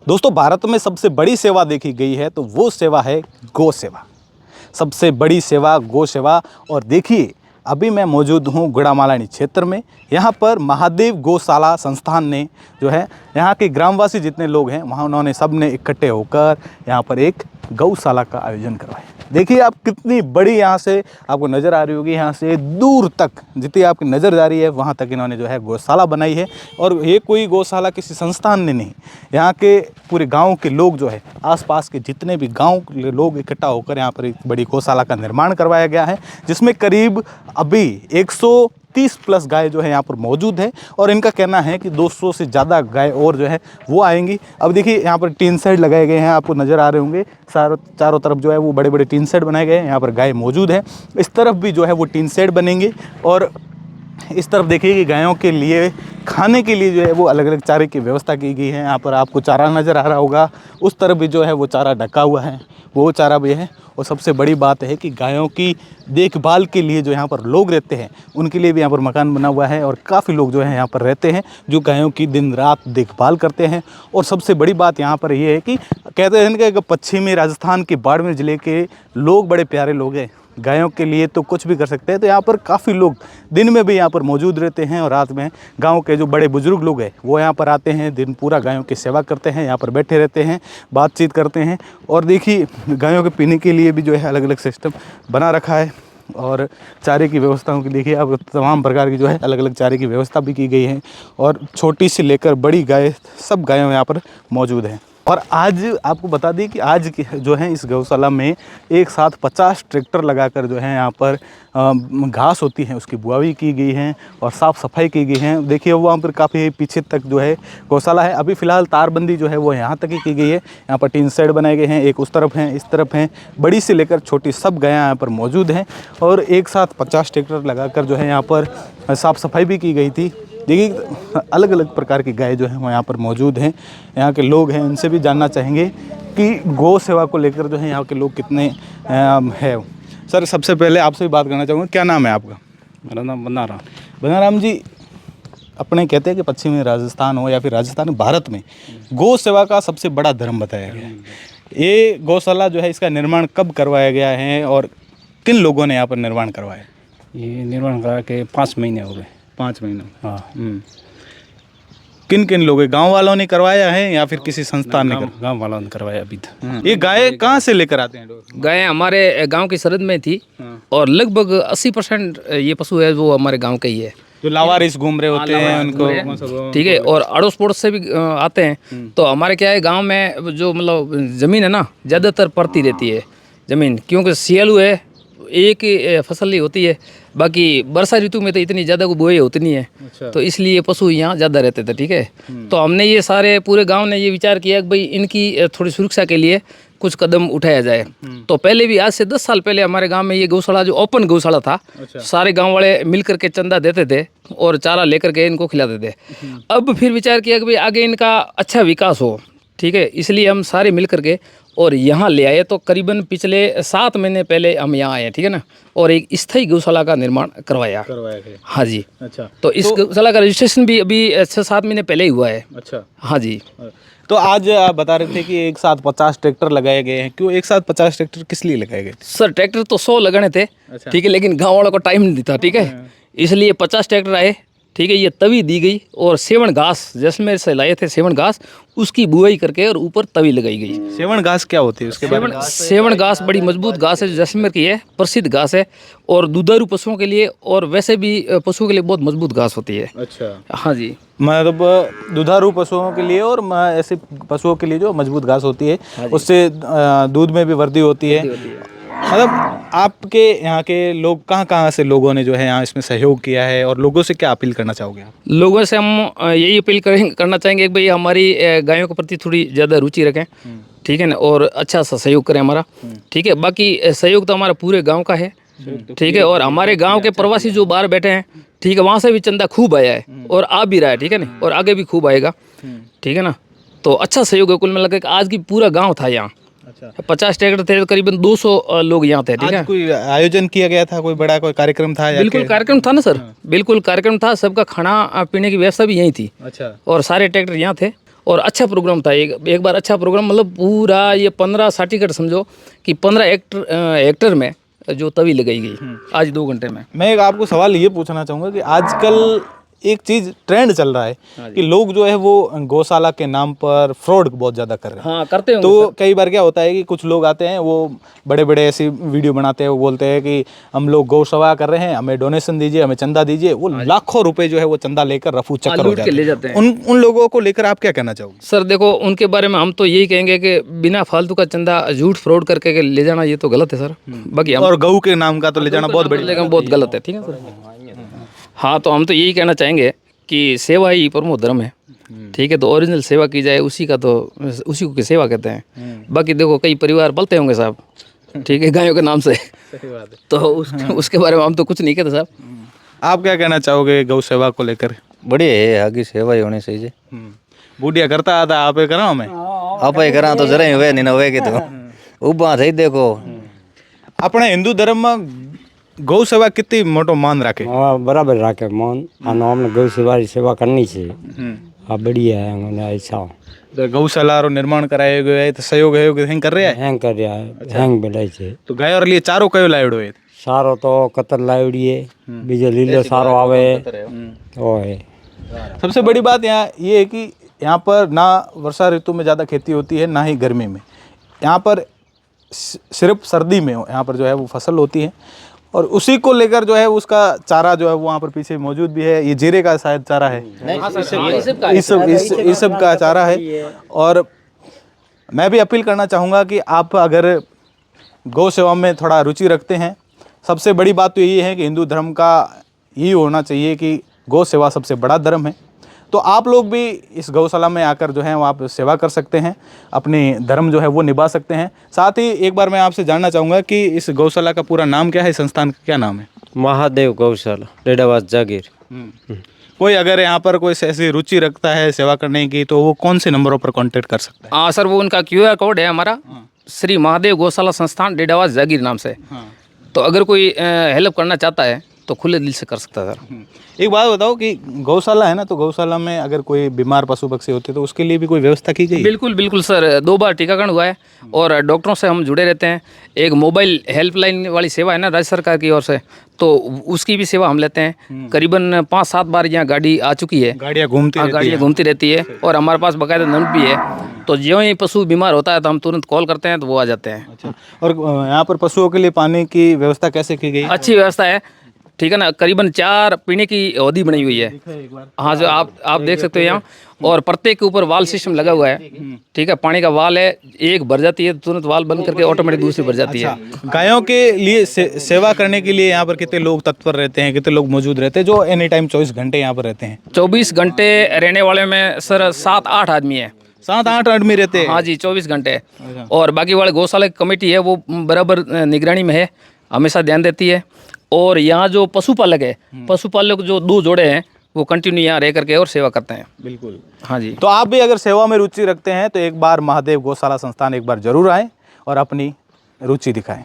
दोस्तों, भारत में सबसे बड़ी सेवा देखी गई है तो वो सेवा है गौ सेवा। सबसे बड़ी सेवा गौ सेवा। और देखिए, अभी मैं मौजूद हूँ गुड़ामालानी क्षेत्र में। यहाँ पर महादेव गौशाला संस्थान ने जो है, यहाँ के ग्रामवासी जितने लोग हैं वहाँ उन्होंने सब ने इकट्ठे होकर यहाँ पर एक गौशाला का आयोजन करवाया। देखिए आप, कितनी बड़ी यहाँ से आपको नज़र आ रही होगी। यहाँ से दूर तक जितनी आपकी नज़र जा रही है वहाँ तक इन्होंने जो है गौशाला बनाई है। और ये कोई गौशाला किसी संस्थान ने नहीं, यहाँ के पूरे गांव के लोग जो है, आसपास के जितने भी गांव के लोग इकट्ठा होकर यहाँ पर एक बड़ी गौशाला का निर्माण करवाया गया है, जिसमें करीब अभी 130 प्लस गाय जो है यहाँ पर मौजूद है। और इनका कहना है कि 200 से ज़्यादा गाय और जो है वो आएंगी। अब देखिए, यहाँ पर टीन शेड लगाए गए हैं, आपको नज़र आ रहे होंगे। चारों तरफ जो है वो बड़े बड़े टीन शेड बनाए गए हैं। यहाँ पर गाय मौजूद है। इस तरफ भी जो है वो टीन शेड बनेंगे। और इस तरफ देखिए कि गायों के लिए खाने के लिए जो है वो अलग अलग चारे की व्यवस्था की गई है। यहाँ पर आपको चारा नज़र आ रहा होगा। उस तरफ भी जो है वो चारा ढका हुआ है, वो चारा भी है। और सबसे बड़ी बात है कि गायों की देखभाल के लिए जो यहाँ पर लोग रहते हैं, उनके लिए भी यहाँ पर मकान बना हुआ है। और काफ़ी लोग जो है यहाँ पर रहते हैं, जो गायों की दिन रात देखभाल करते हैं। और सबसे बड़ी बात यहाँ पर ये है कि कहते हैं कि पश्चिमी राजस्थान के बाड़मेर ज़िले के लोग बड़े प्यारे लोग हैं। गायों के लिए तो कुछ भी कर सकते हैं। तो यहाँ पर काफ़ी लोग दिन में भी यहाँ पर मौजूद रहते हैं और रात में गांव के जो बड़े बुजुर्ग लोग हैं वो यहाँ पर आते हैं, दिन पूरा गायों की सेवा करते हैं, यहाँ पर बैठे रहते हैं, बातचीत करते हैं। और देखिए, गायों के पीने के लिए भी जो है अलग अलग सिस्टम बना रखा है। और चारे की व्यवस्थाओं की देखिए, अब तमाम प्रकार की जो है अलग अलग चारे की व्यवस्था भी की गई है। और छोटी से लेकर बड़ी गाय, सब गायों यहाँ पर मौजूद हैं। और आज आपको बता दें कि आज जो है इस गौशाला में एक साथ 50 ट्रैक्टर लगाकर जो है यहाँ पर घास होती है उसकी बुआई की गई है और साफ़ सफाई की गई है। देखिए वहाँ पर काफ़ी पीछे तक जो है गौशाला है। अभी फ़िलहाल तारबंदी जो है वो यहाँ तक ही की गई है। यहाँ पर टीन शेड बनाए गए हैं, एक उस तरफ हैं, इस तरफ हैं। बड़ी से लेकर छोटी सब गायें यहाँ पर मौजूद हैं। और एक साथ 50 ट्रैक्टर लगाकर जो है यहाँ पर साफ़ सफाई भी की गई थी। देखिए, अलग अलग प्रकार की गाय जो हैं वो यहाँ पर मौजूद हैं। यहाँ के लोग हैं, उनसे भी जानना चाहेंगे कि गौ सेवा को लेकर जो है यहाँ के लोग कितने हैं। सर, सबसे पहले आपसे भी बात करना चाहूँगा, क्या नाम है आपका? मेरा नाम बनाराम। बनाराम जी, अपने कहते हैं कि पश्चिमी राजस्थान हो या फिर राजस्थान, भारत में गौ सेवा का सबसे बड़ा धर्म बताया गया है। ये गौशाला जो है इसका निर्माण कब करवाया गया है और किन लोगों ने यहाँ पर निर्माण करवाया? ये निर्माण करा के 5 महीने हो गए। 5 महीने? हाँ। किन किन लोगों, गांव वालों ने करवाया है या फिर किसी संस्थान ने गांव वालों ने करवाया अभी तक। ये गाय कहाँ से लेकर आते हैं लोग? गायें हमारे गांव की सरहद में थी और लगभग 80% ये पशु है वो हमारे गांव के ही है। जो लावारिस घूम रहे होते हैं उनको, ठीक है। और अड़ोस पड़ोस से भी आते हैं। तो हमारे क्या है, गांव में जो मतलब ज़मीन है ना, ज़्यादातर पड़ती रहती है ज़मीन, क्योंकि सियालू है, एक ही फसल ही होती है। बाकी वर्षा ऋतु में तो इतनी ज़्यादा बुआई होती नहीं है। अच्छा। तो इसलिए पशु यहाँ ज़्यादा रहते थे। ठीक है। तो हमने ये सारे पूरे गांव ने ये विचार किया कि भाई इनकी थोड़ी सुरक्षा के लिए कुछ कदम उठाया जाए। तो पहले भी, आज से 10 साल पहले हमारे गांव में ये गौशाला जो ओपन गौशाला था। अच्छा। सारे गांव वाले मिल करके चंदा देते थे और चारा लेकर के इनको खिलाते थे। अब फिर विचार किया कि भाई आगे इनका अच्छा विकास हो। ठीक है। इसलिए हम सारे मिल करके और यहाँ ले आए। तो करीबन पिछले 7 महीने पहले हम यहाँ आए। ठीक है ना। और एक स्थायी गौशाला का निर्माण करवाया गया। हाँ जी। अच्छा। तो इस गौशाला का रजिस्ट्रेशन भी अभी 6-7 महीने पहले ही हुआ है। अच्छा। हाँ जी। तो आज आप बता रहे थे कि एक साथ 50 ट्रैक्टर लगाए गए हैं। क्यों एक साथ 50 ट्रैक्टर किस लिए लगाए गए? सर, ट्रैक्टर तो 100 लगाने थे। अच्छा। ठीक है। लेकिन गाँव वालों को टाइम नहीं था। ठीक है। इसलिए 50 ट्रैक्टर आए। ठीक है। ये तवी दी गई और सेवन घास, जैसलमेर से लाए थे सेवन घास, उसकी बुआई करके और ऊपर तवी लगाई गई। सेवन घास क्या होती है उसके बारे में? सेवन घास बड़ी मजबूत घास है, जो जैसलमेर की है, प्रसिद्ध घास है। और दुधारू पशुओं के लिए और वैसे भी पशुओं के लिए बहुत मजबूत घास होती है। अच्छा। हाँ जी। मतलब दुधारू पशुओं के लिए और ऐसे पशुओं के लिए जो मजबूत घास होती है। हाँ, उससे दूध में भी वृद्धि होती है। मतलब आपके यहाँ के लोग कहाँ से लोगों ने जो है यहाँ इसमें सहयोग किया है और लोगों से क्या अपील करना चाहोगे आप? लोगों से हम यही अपील करना चाहेंगे कि भाई हमारी गायों के प्रति थोड़ी ज़्यादा रुचि रखें। ठीक है ना। और अच्छा सा सहयोग करें हमारा। ठीक है। बाकी सहयोग तो हमारा पूरे गांव का है। ठीक है। और हमारे गांव के प्रवासी जो बाहर बैठे हैं, ठीक है, वहाँ से भी चंदा खूब आया है और आ भी रहा है। ठीक है ना। और आगे भी खूब आएगा। ठीक है ना। तो अच्छा सहयोग है। कुल मिलाकर आज की पूरा गाँव था यहाँ। अच्छा। 50 ट्रैक्टर थे, करीबन 200 लोग यहाँ थे। ठीक है। कोई आयोजन किया गया था, कोई बड़ा कोई कार्यक्रम था? बिल्कुल कार्यक्रम था ना सर। बिल्कुल कार्यक्रम था। सबका खाना पीने की व्यवस्था भी यहीं थी। अच्छा। और सारे ट्रैक्टर यहाँ थे और अच्छा प्रोग्राम था। एक बार अच्छा प्रोग्राम, मतलब पूरा ये 15 सर्टिफिकेट समझो कि 15 हेक्टर में जो तवी लगाई गई आज 2 घंटे में। मैं एक आपको सवाल ये पूछना चाहूँगा कि आजकल एक चीज़ ट्रेंड चल रहा है कि लोग जो है वो गौशाला के नाम पर फ्रॉड बहुत ज़्यादा कर रहे हैं। हाँ, करते होंगे तो कई बार क्या होता है कि कुछ लोग आते हैं, वो बड़े बड़े ऐसी वीडियो बनाते हैं, वो बोलते हैं कि हम लोग गौ सेवा कर रहे हैं, हमें डोनेशन दीजिए, हमें चंदा दीजिए। वो लाखों रुपए जो है वो चंदा लेकर रफू चक्कर हो लूट के ले जाते हैं। उन लोगों को लेकर आप क्या कहना चाहोगे? सर देखो, उनके बारे में हम तो यही कहेंगे कि बिना फालतू का चंदा झूठ फ्रॉड करके के ले जाना ये तो गलत है सर। बाकी हम और गऊ के नाम का तो ले जाना बहुत बड़ी लेकिन बहुत गलत है, ठीक है सर। हाँ, तो हम तो यही कहना चाहेंगे कि सेवा ही परमो धर्म है, ठीक है। तो ओरिजिनल सेवा की जाए, उसी को की सेवा कहते हैं। बाकी देखो कई परिवार पलते होंगे साहब, ठीक है, गायों के नाम से, तो उसके बारे में हम तो कुछ नहीं कहते साहब। आप क्या कहना चाहोगे गौ सेवा को लेकर? बढ़िया है, आगे सेवा ही होनी चाहिए। बूढ़िया करता आता आप करा मैं आप ही करा तो जरा ही हुए नहीं ना हुए कि तो उबा थे देखो। अपने हिंदू धर्म में गौ सेवा कितनी मोटो मान रखे? બરાબર રાખે મૌન આનો અમને ગૌ સેવાની સેવા કરવી છે આ बढ़िया है મને ऐसा तो गौशाला रो निर्माण कराए गए है तो सहयोग हैंग कर रहे हैं। हैंग कर रहा है हैंग बेलाय છે तो गाय और लिए चारों कयो लायड़ो है? સારો તો કતર લાવડીએ બીજો લીલો સારો આવે ઓય। सबसे बड़ी बात यहाँ ये है कि यहाँ पर ना वर्षा ऋतु में ज़्यादा खेती होती है, ना ही गर्मी में। यहाँ पर सिर्फ सर्दी में यहाँ पर जो है वो फसल होती है, और उसी को लेकर जो है उसका चारा जो है वो वहाँ पर पीछे मौजूद भी है। ये जीरे का शायद चारा है, इस सब का चारा है। और मैं भी अपील करना चाहूँगा कि आप अगर गौ सेवा में थोड़ा रुचि रखते हैं, सबसे बड़ी बात तो यही है कि हिंदू धर्म का यही होना चाहिए कि गौ सेवा सबसे बड़ा धर्म है। तो आप लोग भी इस गौशाला में आकर जो है वो आप सेवा कर सकते हैं, अपनी धर्म जो है वो निभा सकते हैं। साथ ही एक बार मैं आपसे जानना चाहूँगा कि इस गौशाला का पूरा नाम क्या है, संस्थान का क्या नाम है? महादेव गौशाला डेडावास जागीर। कोई अगर यहाँ पर कोई ऐसी रुचि रखता है सेवा करने की तो वो कौन से नंबरों पर कांटेक्ट कर सकता है? हाँ सर, वो उनका QR कोड है हमारा, श्री महादेव गौशाला संस्थान डेडावास जागीर नाम से। तो अगर कोई हेल्प करना चाहता है तो खुले दिल से कर सकता है सर। एक बात बताओ कि गौशाला है ना, तो गौशाला में अगर कोई बीमार पशु पक्षी होते तो उसके लिए भी कोई व्यवस्था की गई है? बिल्कुल बिल्कुल सर, 2 बार टीकाकरण हुआ है और डॉक्टरों से हम जुड़े रहते हैं। एक मोबाइल हेल्पलाइन वाली सेवा है ना राज्य सरकार की ओर से, तो उसकी भी सेवा हम लेते हैं। करीबन 5-7 बार यहाँ गाड़ी आ चुकी है, गाड़ियाँ घूमती रहती है और हमारे पास बाकायदा नंबर भी है। तो जो ही पशु बीमार होता है तो हम तुरंत कॉल करते हैं तो वो आ जाते हैं। अच्छा, और यहाँ पर पशुओं के लिए पानी की व्यवस्था कैसे की गई? अच्छी व्यवस्था है, ठीक है ना। करीबन 4 पीने की अवधि बनी हुई है। हाँ, जो आप देख सकते हो यहाँ, और प्रत्येक के ऊपर वाल सिस्टम लगा हुआ है, ठीक है। पानी का वाल है, एक भर जाती है तुरंत वाल बंद करके ऑटोमेटिक दूसरी भर जाती है। गायों के लिए सेवा करने के लिए यहाँ पर कितने लोग तत्पर रहते हैं, कितने लोग मौजूद रहते हैं जो एनी टाइम 24 घंटे यहाँ पर रहते हैं? 24 घंटे रहने वाले में सर 7-8 आदमी है। 7-8 आदमी रहते हैं? हाँ जी, 24 घंटे। और बाकी वाले गौशाला की कमेटी है वो बराबर निगरानी में है, हमेशा ध्यान देती है। और यहाँ जो पशुपालक है, पशुपालक जो 2 जोड़े हैं वो कंटिन्यू यहाँ रह करके और सेवा करते हैं। बिल्कुल। हाँ जी, तो आप भी अगर सेवा में रुचि रखते हैं तो एक बार महादेव गौशाला संस्थान एक बार जरूर आएँ और अपनी रुचि दिखाएं।